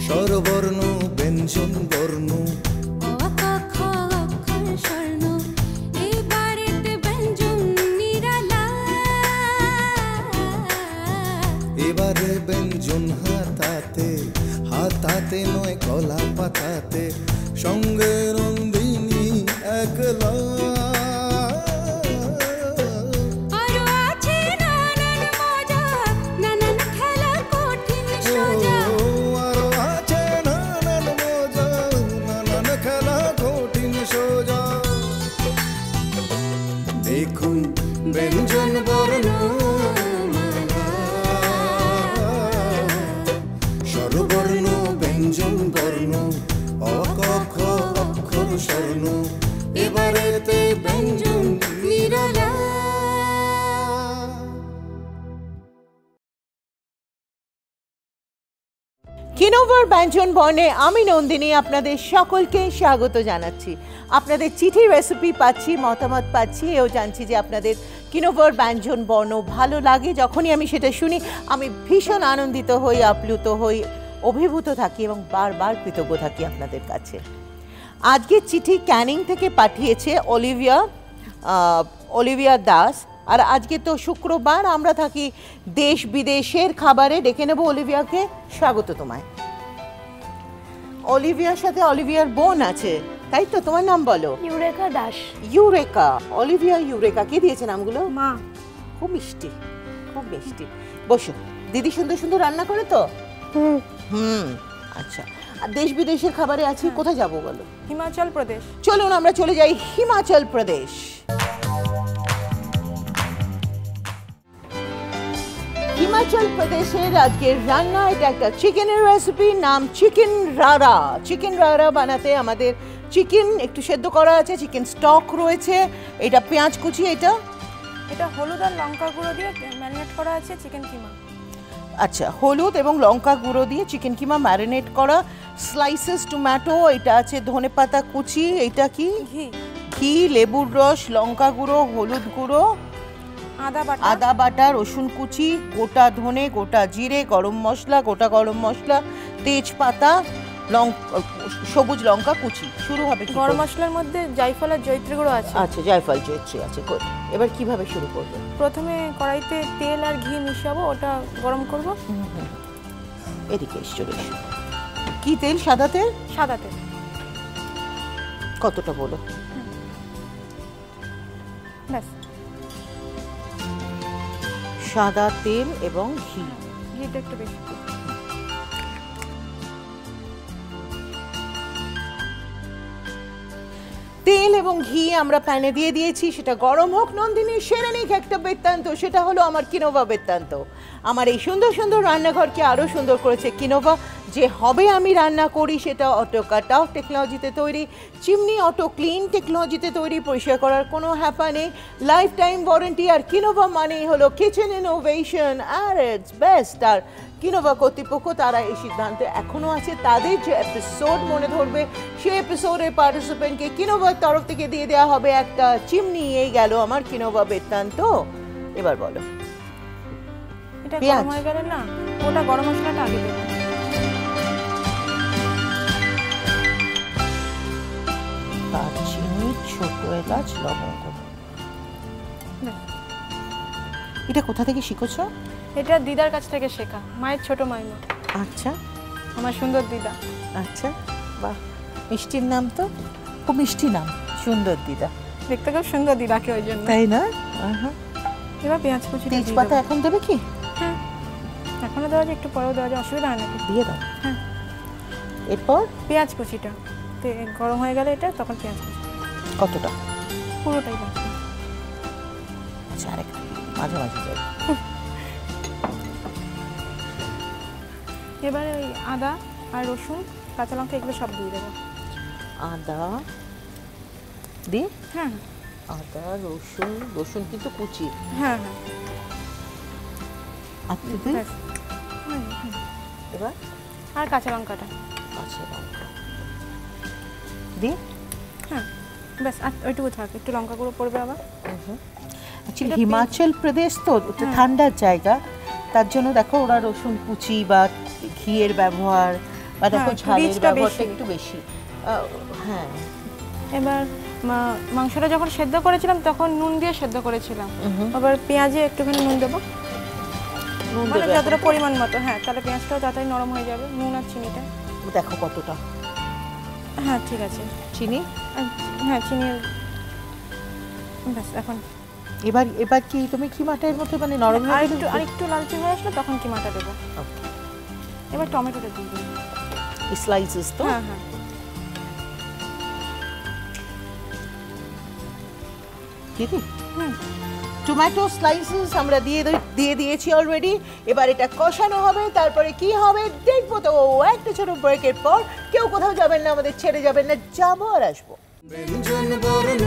স্বরবর্ণ ব্যঞ্জন বর্ণ এবারে ব্যঞ্জন হাতাতে হাতাতে নয় কলা পাতাতে সঙ্গে নন্দিনী একলা দেখুন ব্যঞ্জন বর্ণ স্বরবর্ণ ব্যঞ্জন বর্ণ অক অক্ষর স্বর্ণ এবারেতে ব্যঞ্জন নিরালা। কিনোভার ব্যঞ্জন বর্ণে আমি নন্দিনী আপনাদের সকলকে স্বাগত জানাচ্ছি। আপনাদের চিঠি রেসিপি পাচ্ছি, মতামত পাচ্ছি, এও জানছি যে আপনাদের কিনোভার ব্যঞ্জন বর্ণ ভালো লাগে। যখনই আমি সেটা শুনি আমি ভীষণ আনন্দিত হই, আপ্লুত হই, অভিভূত থাকি এবং বারবার কৃতজ্ঞ থাকি আপনাদের কাছে। আজকের চিঠি ক্যানিং থেকে পাঠিয়েছে অলিভিয়া দাস। আর আজকে তো শুক্রবার, আমরা থাকি দেশ বিদেশের খাবারে। ডেকে নেব অলিভিয়াকে। স্বাগত তোমায়। অলিভিয়ার সাথে অলিভিয়ার বোন আছে, তাই তো? তোমার নাম বলো। Eureka Das. Eureka, Olivia Eureka. কে দিয়েছে নামগুলো? মা। খুব মিষ্টি, খুব মিষ্টি। বসো। দিদি সুন্দর সুন্দর রান্না করে তো? আচ্ছা। আর দেশ বিদেশের খাবারে আছি, কোথায় যাবো বলো? হিমাচল প্রদেশ। চলুন আমরা চলে যাই হিমাচল প্রদেশ। হিমাচল প্রদেশের আজকের রান্না, এটা একটা চিকেনের রেসিপি, নাম চিকেন রারা। চিকেন রারা বানাতে আমাদের চিকেন একটু সেদ্ধ করা আছে, চিকেন স্টক রয়েছে, এটা পেঁয়াজ কুচি, এটা হলুদ আর লঙ্কা গুঁড়ো দিয়ে ম্যারিনেট করা আছে চিকেন কিমা। আচ্ছা, হলুদ এবং লঙ্কা গুঁড়ো দিয়ে চিকেন কিমা ম্যারিনেট করা, স্লাইসেস টমেটো, এটা আছে ধনেপাতা কুচি, এটা কি? ঘি, লেবুর রস, লঙ্কা গুঁড়ো, হলুদ গুঁড়ো, আদা বাটা, রসুন কুচি, গোটা ধনে, গোটা জিরে, গরম মশলা, গোটা গরম মশলা, তেজপাতা, সবুজ লঙ্কা কুচি। শুরু হবে গরম মশলার মধ্যে জায়ফল আর জয়িত্রী গুঁড়ো আছে। আচ্ছা, জায়ফল জয়িত্রী আছে। এবার কিভাবে শুরু করবে? প্রথমে কড়াইতে তেল আর ঘি মিশাবো, ওটা গরম করব। এদিকে চলে এসো। কি তেল? সাদা তেল? সাদা তেল। কতটা বলো? ব্যাস। সাদা তেল এবং ঘি। ঘিটা একটু বেশি। তেল এবং ঘি আমরা প্যানে দিয়ে দিয়েছি, সেটা গরম হোক। নন্দিনী সেরে নিক একটা বৃত্তান্ত, সেটা হলো আমার কিনোভা বৃত্তান্ত। আমার এই সুন্দর সুন্দর রান্নাঘরকে আরও সুন্দর করেছে কিনোভা। যে হবে আমি রান্না করি সেটা অটো কাট আউট টেকনোলজিতে তৈরি, চিমনি অটো ক্লিন টেকনোলজিতে তৈরি, পরিষ্কার করার কোনো হ্যাপা নেই, লাইফ টাইম ওয়ারেন্টি। আর কিনোভা মানেই হলো কিচেন ইনোভেশন আর ইটস বেস্ট। আর কিনোভা কর্তৃপক্ষ তারা এই সিদ্ধান্তে এখনও আছে। তাদের যে এপিসোড মনে ধরবে সেই এপিসোডের পার্টিসিপেন্টকে কিনোভার তরফ থেকে দিয়ে দেওয়া হবে একটা চিমনি। এই গেল আমার কিনোভা বৃত্তান্ত। এবার বলো। এটা গরম হয়ে গেলে না, ওটা গরম মশলাটা আগে দেবো। দারচিনি, ছোট এলাচ, লবঙ্গ। এটা কোথা থেকে শিখেছো? এটা দিদার কাছ থেকে শেখা, মায়ের ছোট মাইমা। আচ্ছা, আমার সুন্দর দিদা। আচ্ছা, বাহ, মিষ্টির নাম তো, খুব মিষ্টি নাম, সুন্দর দিদা। দেখতে খুব সুন্দর দিদাকে, ওই জন্য। তাই না? এবার পেঁয়াজ কুচি। তেজপাতা এখন দেবে কি? হ্যাঁ, এখনো দেওয়া যায়, একটু পরেও দেওয়া যায়, অসুবিধা হয় না। দিয়ে দাও। হ্যাঁ। এরপর পেঁয়াজ কুচিটা গরম হয়ে গেলে এটা, তখন পেঁয়াজ কুচি। কতটা? পুরোটাই বাকি। আচ্ছা, আরেকটা মাঝামাঝি যাই। এবারে ওই আদা আর রসুন, কাঁচা লঙ্কা, এগুলো সব দিয়ে দেবো। আদা দি? হ্যাঁ, আদা, রসুন। রসুন কিন্তু কুচি? হ্যাঁ হ্যাঁ। এবার আর কাঁচা লঙ্কাটা। কাঁচা লঙ্কা দি? হ্যাঁ, ব্যাস। আর ওইটুকু থাক, একটু লঙ্কা গুঁড়ো পড়বে আবার। অ্যাকচুয়ালি হিমাচল প্রদেশ তো ঠান্ডার জায়গা, তার জন্য দেখো ওরা রসুন কুচি বা ঘিয়ের ব্যবহার বা দেখো হ্যাঁ, ঝালের রিচটা ব্যবহারটা বেশি। একটু বেশি। হ্যাঁ, এবার মাংসটা যখন সেদ্ধ করেছিলাম তখন নুন দিয়ে সেদ্ধ করেছিলাম। আবার পেঁয়াজে একটুখানি নুন দেবো, নুন মানে দেবে যতটা এখন। পরিমাণ মতো। হ্যাঁ, তাহলে পেঁয়াজটাও তাড়াতাড়ি নরম হয়ে যাবে, নুন আর চিনিটা। দেখো কতটা হ্যাঁ ঠিক আছে। চিনি। হ্যাঁ চিনি ব্যাস। এখন এবার এবার কি তুমি কিমাটা এর মধ্যে মানে নরম হয়ে গেলে আরেকটু লালচে হয়ে আসলে তখন কিমাটা দেবো। এবার টমেটোটা দিয়ে দিই। স্লাইসেস তো। হ্যাঁ হ্যাঁ দিদি হুম। টমেটো স্লাইসেস আমরা দিয়ে দিয়েছি অলরেডি। এবার এটা কষানো হবে, তারপরে কি হবে দেখবো তো একটা ছোট ব্রেকের পর। কেউ কোথাও যাবেন না, আমাদের ছেড়ে যাবেন না, যাবো আর আসবো। ব্যঞ্জন বর্ণ